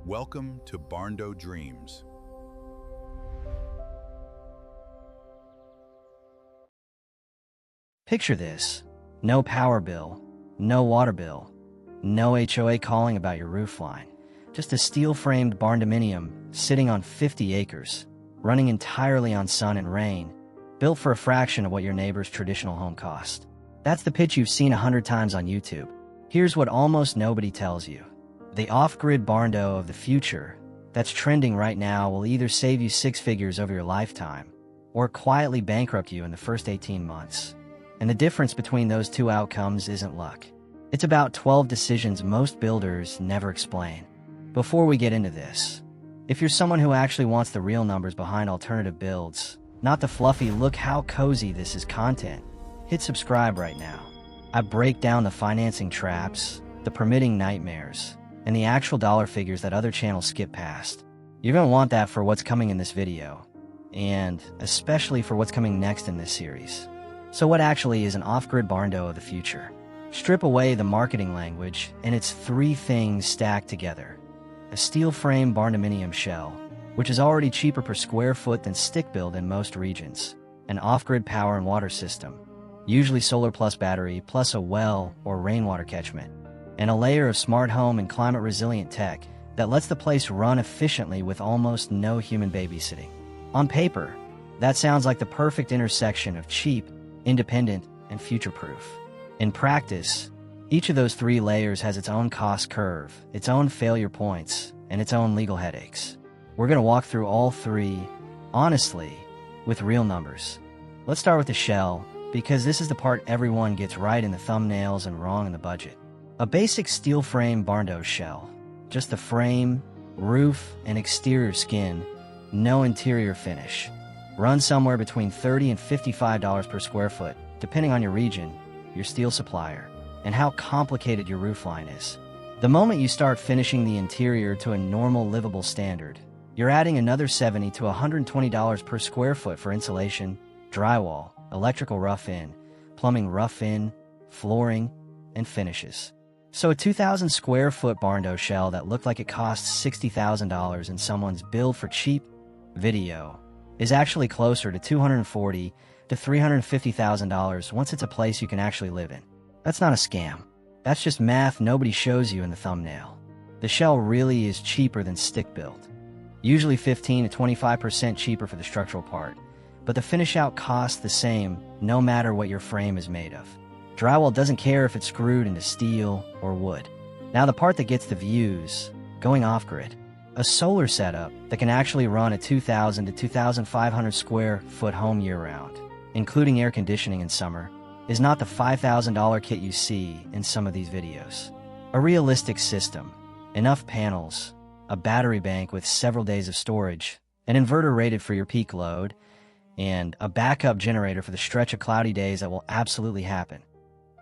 Welcome to Barndo Dreams. Picture this. No power bill, no water bill, no HOA calling about your roofline. Just a steel-framed Barndominium sitting on 50 acres, running entirely on sun and rain, built for a fraction of what your neighbor's traditional home cost. That's the pitch you've seen 100 times on YouTube. Here's what almost nobody tells you. The off-grid Barndo of the future that's trending right now will either save you six figures over your lifetime or quietly bankrupt you in the first 18 months. And the difference between those two outcomes isn't luck. It's about 12 decisions most builders never explain. Before we get into this, if you're someone who actually wants the real numbers behind alternative builds, not the fluffy look how cozy this is content, hit subscribe right now. I break down the financing traps, the permitting nightmares, and the actual dollar figures that other channels skip past. You're going to want that for what's coming in this video, and especially for what's coming next in this series. So what actually is an off-grid Barndo of the future? Strip away the marketing language, and it's three things stacked together. A steel frame Barndominium shell, which is already cheaper per square foot than stick build in most regions. An off-grid power and water system, usually solar plus battery plus a well or rainwater catchment. And a layer of smart home and climate-resilient tech that lets the place run efficiently with almost no human babysitting. On paper, that sounds like the perfect intersection of cheap, independent, and future-proof. In practice, each of those three layers has its own cost curve, its own failure points, and its own legal headaches. We're going to walk through all three, honestly, with real numbers. Let's start with the shell, because this is the part everyone gets right in the thumbnails and wrong in the budget. A basic steel frame Barndo shell. Just the frame, roof, and exterior skin, no interior finish. Runs somewhere between $30 and $55 per square foot, depending on your region, your steel supplier, and how complicated your roofline is. The moment you start finishing the interior to a normal livable standard, you're adding another $70 to $120 per square foot for insulation, drywall, electrical rough-in, plumbing rough-in, flooring, and finishes. So a 2,000 square foot Barndo shell that looked like it cost $60,000 in someone's build for cheap video is actually closer to $240,000 to $350,000 once it's a place you can actually live in. That's not a scam. That's just math nobody shows you in the thumbnail. The shell really is cheaper than stick build. Usually 15 to 25% cheaper for the structural part, but the finish out costs the same no matter what your frame is made of. Drywall doesn't care if it's screwed into steel or wood. Now the part that gets the views, going off-grid. A solar setup that can actually run a 2,000 to 2,500 square foot home year-round, including air conditioning in summer, is not the $5,000 kit you see in some of these videos. A realistic system, enough panels, a battery bank with several days of storage, an inverter rated for your peak load, and a backup generator for the stretch of cloudy days that will absolutely happen.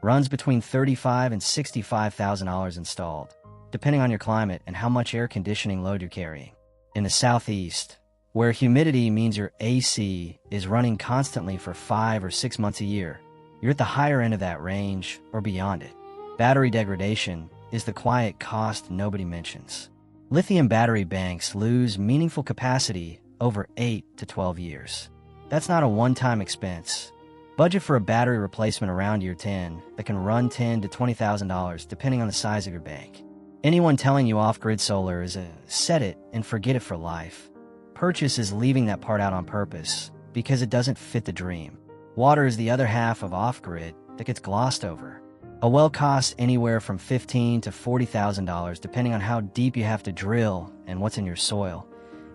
Runs between $35,000 and $65,000 installed, depending on your climate and how much air conditioning load you're carrying. In the southeast, where humidity means your AC is running constantly for 5 or 6 months a year, you're at the higher end of that range or beyond it. Battery degradation is the quiet cost nobody mentions. Lithium battery banks lose meaningful capacity over 8 to 12 years. That's not a one-time expense. Budget for a battery replacement around year 10 that can run $10,000 to $20,000 depending on the size of your bank. Anyone telling you off-grid solar is a set it and forget it for life. Purchase is leaving that part out on purpose because it doesn't fit the dream. Water is the other half of off-grid that gets glossed over. A well costs anywhere from $15,000 to $40,000 depending on how deep you have to drill and what's in your soil.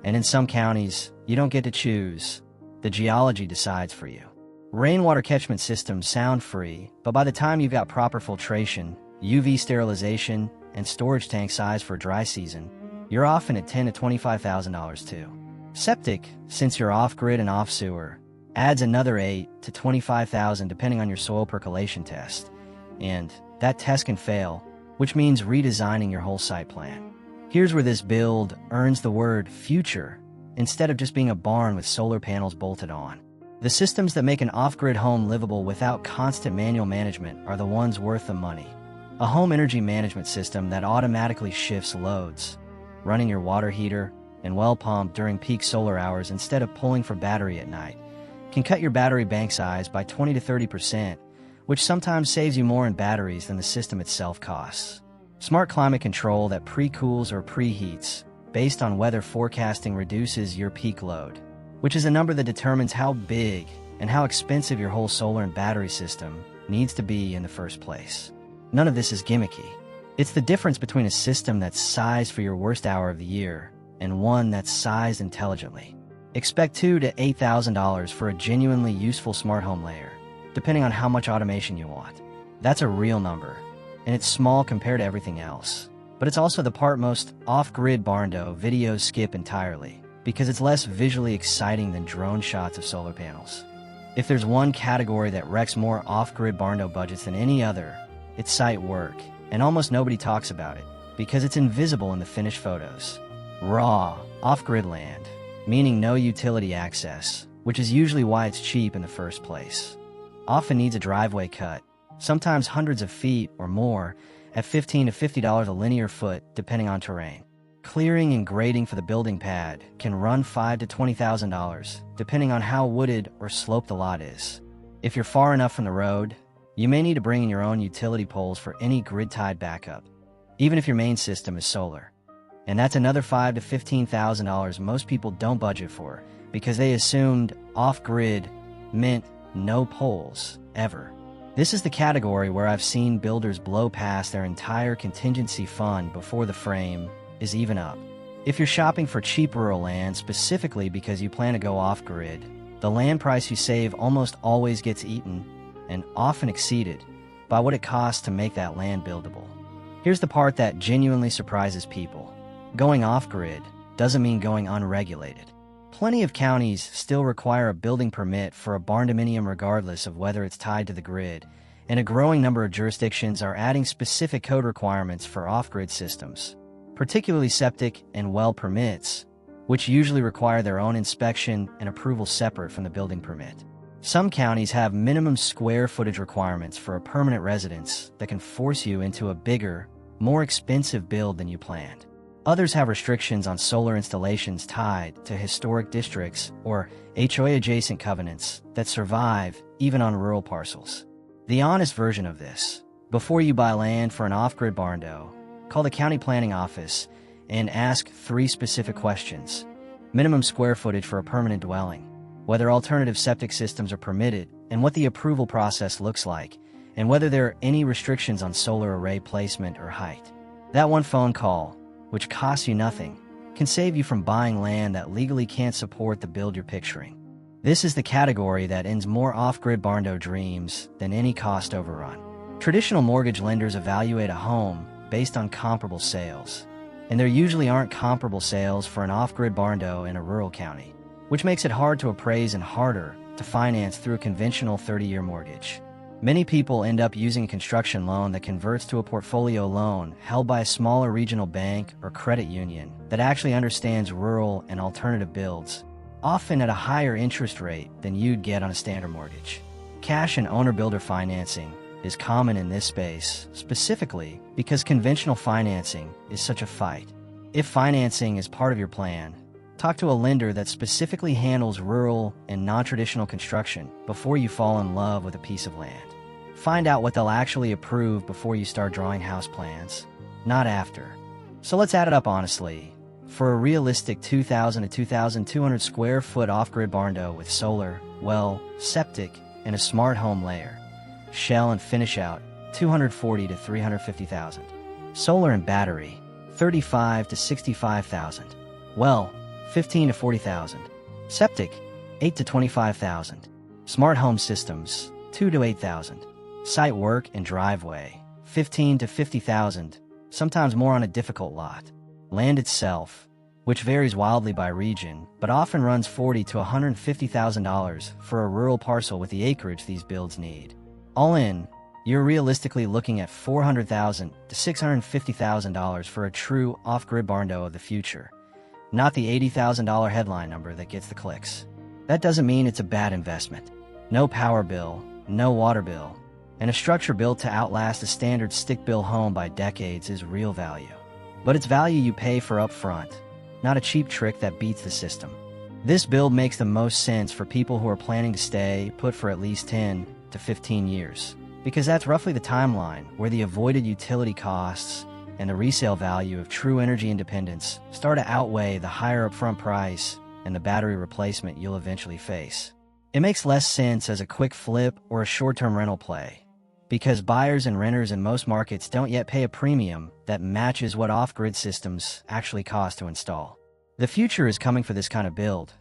And in some counties, you don't get to choose. The geology decides for you. Rainwater catchment systems sound free, but by the time you've got proper filtration, UV sterilization, and storage tank size for dry season, you're often at $10,000 to $25,000 too. Septic, since you're off-grid and off-sewer, adds another $8,000 to $25,000 depending on your soil percolation test. And that test can fail, which means redesigning your whole site plan. Here's where this build earns the word future instead of just being a barn with solar panels bolted on. The systems that make an off-grid home livable without constant manual management are the ones worth the money. A home energy management system that automatically shifts loads, running your water heater and well pump during peak solar hours instead of pulling for battery at night can cut your battery bank size by 20 to 30%, which sometimes saves you more in batteries than the system itself costs. Smart climate control that pre-cools or preheats based on weather forecasting reduces your peak load, which is a number that determines how big and how expensive your whole solar and battery system needs to be in the first place. None of this is gimmicky. It's the difference between a system that's sized for your worst hour of the year and one that's sized intelligently. Expect $2,000 to $8,000 for a genuinely useful smart home layer, depending on how much automation you want. That's a real number, and it's small compared to everything else. But it's also the part most off-grid Barndo videos skip entirely, because it's less visually exciting than drone shots of solar panels. If there's one category that wrecks more off-grid Barndo budgets than any other, it's site work, and almost nobody talks about it, because it's invisible in the finished photos. Raw, off-grid land, meaning no utility access, which is usually why it's cheap in the first place. Often needs a driveway cut, sometimes hundreds of feet or more, at $15 to $50 a linear foot, depending on terrain. Clearing and grading for the building pad can run $5,000 to $20,000, depending on how wooded or sloped the lot is. If you're far enough from the road, you may need to bring in your own utility poles for any grid-tied backup, even if your main system is solar. And that's another $5,000 to $15,000 most people don't budget for, because they assumed off-grid meant no poles, ever. This is the category where I've seen builders blow past their entire contingency fund before the frame is even up. If you're shopping for cheap rural land specifically because you plan to go off-grid, the land price you save almost always gets eaten, and often exceeded, by what it costs to make that land buildable. Here's the part that genuinely surprises people. Going off-grid doesn't mean going unregulated. Plenty of counties still require a building permit for a barndominium regardless of whether it's tied to the grid, and a growing number of jurisdictions are adding specific code requirements for off-grid systems, particularly septic and well permits, which usually require their own inspection and approval separate from the building permit. Some counties have minimum square footage requirements for a permanent residence that can force you into a bigger, more expensive build than you planned. Others have restrictions on solar installations tied to historic districts or HOA-adjacent covenants that survive even on rural parcels. The honest version of this: before you buy land for an off-grid Barndo, call the county planning office and ask 3 specific questions. Minimum square footage for a permanent dwelling, whether alternative septic systems are permitted and what the approval process looks like, and whether there are any restrictions on solar array placement or height. That one phone call, which costs you nothing, can save you from buying land that legally can't support the build you're picturing. This is the category that ends more off-grid Barndo dreams than any cost overrun. Traditional mortgage lenders evaluate a home based on comparable sales, and there usually aren't comparable sales for an off-grid Barndo in a rural county, which makes it hard to appraise and harder to finance through a conventional 30-year mortgage. Many people end up using a construction loan that converts to a portfolio loan held by a smaller regional bank or credit union that actually understands rural and alternative builds, often at a higher interest rate than you'd get on a standard mortgage. Cash and owner-builder financing is common in this space, specifically because conventional financing is such a fight. If financing is part of your plan, talk to a lender that specifically handles rural and non-traditional construction before you fall in love with a piece of land. Find out what they'll actually approve before you start drawing house plans, not after. So let's add it up honestly. For a realistic 2,000 to 2,200 square foot off-grid Barndo with solar, well, septic, and a smart home layer, shell and finish out, $240,000 to $350,000. Solar and battery, $35,000 to $65,000. Well, $15,000 to $40,000. Septic, $8,000 to $25,000. Smart home systems, $2,000 to $8,000. Site work and driveway, $15,000 to $50,000, sometimes more on a difficult lot. Land itself, which varies wildly by region, but often runs $40,000 to $150,000 for a rural parcel with the acreage these builds need. All in, you're realistically looking at $400,000 to $650,000 for a true off-grid Barndo of the future, not the $80,000 headline number that gets the clicks. That doesn't mean it's a bad investment. No power bill, no water bill, and a structure built to outlast a standard stick-built home by decades is real value. but it's value you pay for upfront, not a cheap trick that beats the system. This build makes the most sense for people who are planning to stay put for at least 10 to 15 years, because that's roughly the timeline where the avoided utility costs and the resale value of true energy independence start to outweigh the higher upfront price and the battery replacement you'll eventually face. It makes less sense as a quick flip or a short-term rental play, because buyers and renters in most markets don't yet pay a premium that matches what off-grid systems actually cost to install. The future is coming for this kind of build,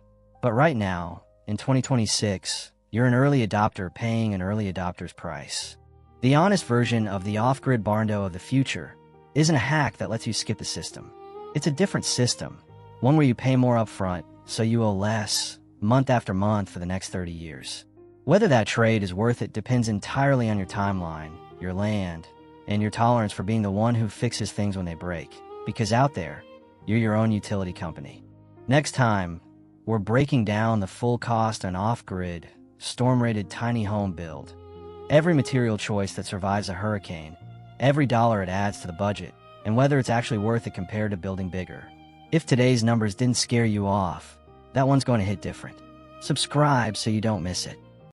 but right now, in 2026, you're an early adopter paying an early adopter's price. The honest version of the off-grid Barndo of the future isn't a hack that lets you skip the system. It's a different system, one where you pay more upfront, so you owe less, month after month for the next 30 years. Whether that trade is worth it depends entirely on your timeline, your land, and your tolerance for being the one who fixes things when they break. Because out there, you're your own utility company. Next time, we're breaking down the full cost on off-grid, storm-rated tiny home build. Every material choice that survives a hurricane, every dollar it adds to the budget, and whether it's actually worth it compared to building bigger. If today's numbers didn't scare you off, that one's going to hit different. Subscribe so you don't miss it.